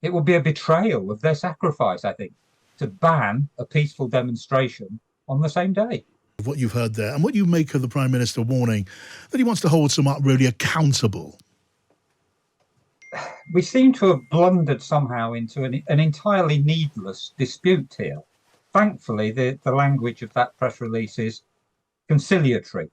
It would be a betrayal of their sacrifice, I think, to ban a peaceful demonstration on the same day. What you've heard there, and what you make of the Prime Minister warning that he wants to hold some really accountable. We seem to have blundered somehow into an entirely needless dispute here. Thankfully, the language of that press release is conciliatory,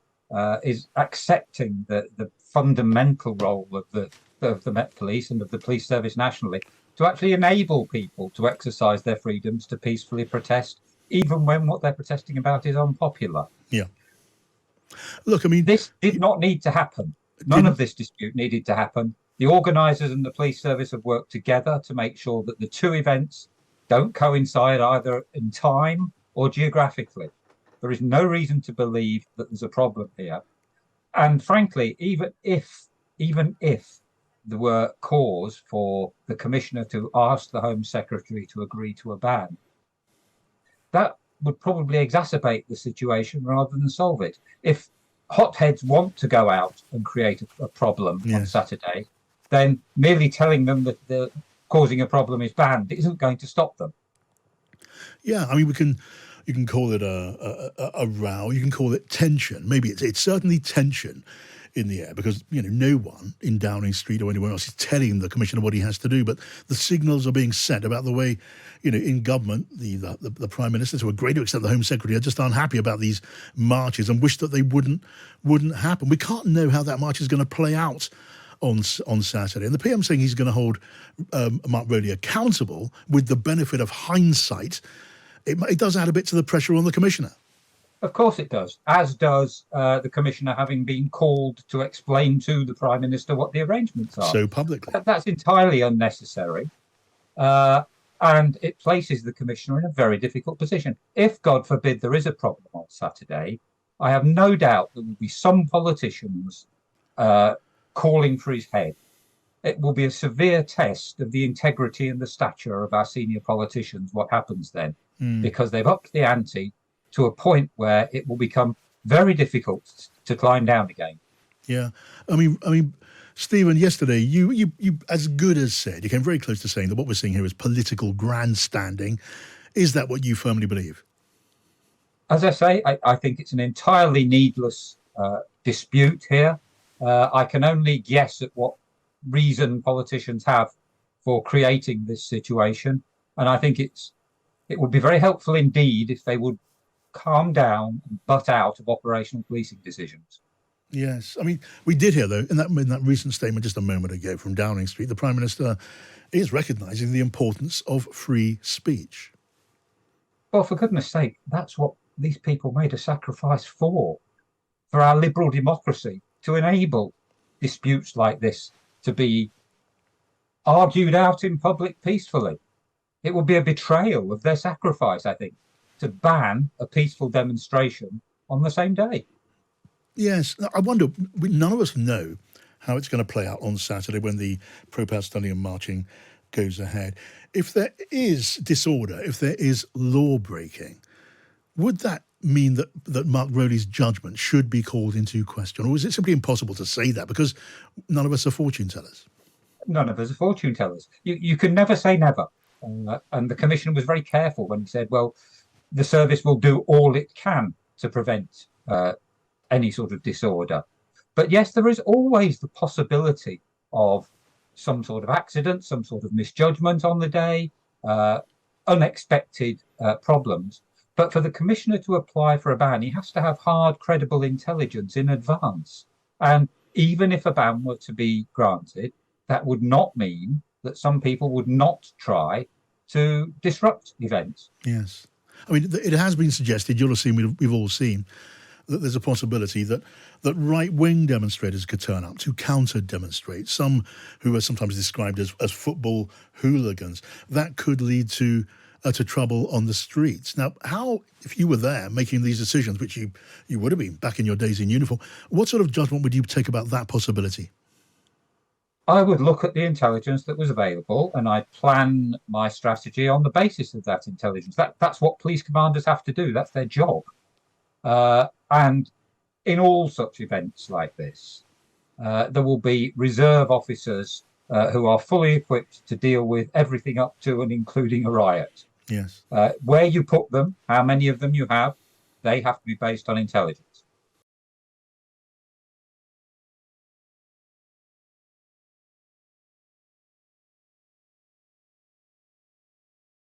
is accepting the fundamental role of the Met Police and of the police service nationally to actually enable people to exercise their freedoms to peacefully protest, even when what they're protesting about is unpopular. Yeah. Look, I mean, this did not need to happen. None of this dispute needed to happen. The organisers and the police service have worked together to make sure that the two events don't coincide either in time or geographically. There is no reason to believe that there's a problem here. And frankly, even if there were cause for the Commissioner to ask the Home Secretary to agree to a ban, that would probably exacerbate the situation rather than solve it. If hotheads want to go out and create a problem on Saturday, then merely telling them that causing a problem is banned isn't going to stop them. Yeah, I mean, you can call it a row, you can call it tension. Maybe it's certainly tension in the air, because no one in Downing Street or anywhere else is telling the Commissioner what he has to do, but the signals are being sent about the way in government the Prime Minister, to a greater extent the Home Secretary, are just unhappy about these marches and wish that they wouldn't happen. We can't know how that march is going to play out on Saturday, and the PM saying he's going to hold Mark Rowley accountable with the benefit of hindsight. It does add a bit to the pressure on the Commissioner. Of course it does, as does the Commissioner having been called to explain to the Prime Minister what the arrangements are. So publicly. That's entirely unnecessary. And it places the Commissioner in a very difficult position. If, God forbid, there is a problem on Saturday, I have no doubt there will be some politicians calling for his head. It will be a severe test of the integrity and the stature of our senior politicians, what happens then, because they've upped the ante to a point where it will become very difficult to climb down again. Yeah. I mean, Stephen, yesterday you as good as said, you came very close to saying that what we're seeing here is political grandstanding. Is that what you firmly believe? As I say, I think it's an entirely needless dispute here. I can only guess at what reason politicians have for creating this situation. And I think it would be very helpful indeed if they would calm down and butt out of operational policing decisions. Yes. I mean, we did hear, though, in that recent statement just a moment ago from Downing Street, the Prime Minister is recognising the importance of free speech. Well, for goodness sake, that's what these people made a sacrifice for our liberal democracy, to enable disputes like this to be argued out in public peacefully. It would be a betrayal of their sacrifice, I think, to ban a peaceful demonstration on the same day. Yes, I wonder, none of us know how it's going to play out on Saturday when the pro-Palestinian marching goes ahead. If there is disorder, if there is law-breaking, would that mean that Mark Rowley's judgment should be called into question? Or is it simply impossible to say that because none of us are fortune tellers? None of us are fortune tellers. You can never say never. And the Commissioner was very careful when he said, well, the service will do all it can to prevent any sort of disorder. But yes, there is always the possibility of some sort of accident, some sort of misjudgment on the day, unexpected problems. But for the Commissioner to apply for a ban, he has to have hard, credible intelligence in advance. And even if a ban were to be granted, that would not mean that some people would not try to disrupt events. Yes. I mean, it has been suggested, you'll have seen, we've all seen, that there's a possibility that right-wing demonstrators could turn up to counter-demonstrate, some who are sometimes described as football hooligans. That could lead to trouble on the streets. Now, how, if you were there making these decisions, which you would have been back in your days in uniform, what sort of judgment would you take about that possibility? I would look at the intelligence that was available and I'd plan my strategy on the basis of that intelligence. That's what police commanders have to do. That's their job. And in all such events like this, there will be reserve officers who are fully equipped to deal with everything up to and including a riot. Yes. Where you put them, how many of them you have, they have to be based on intelligence.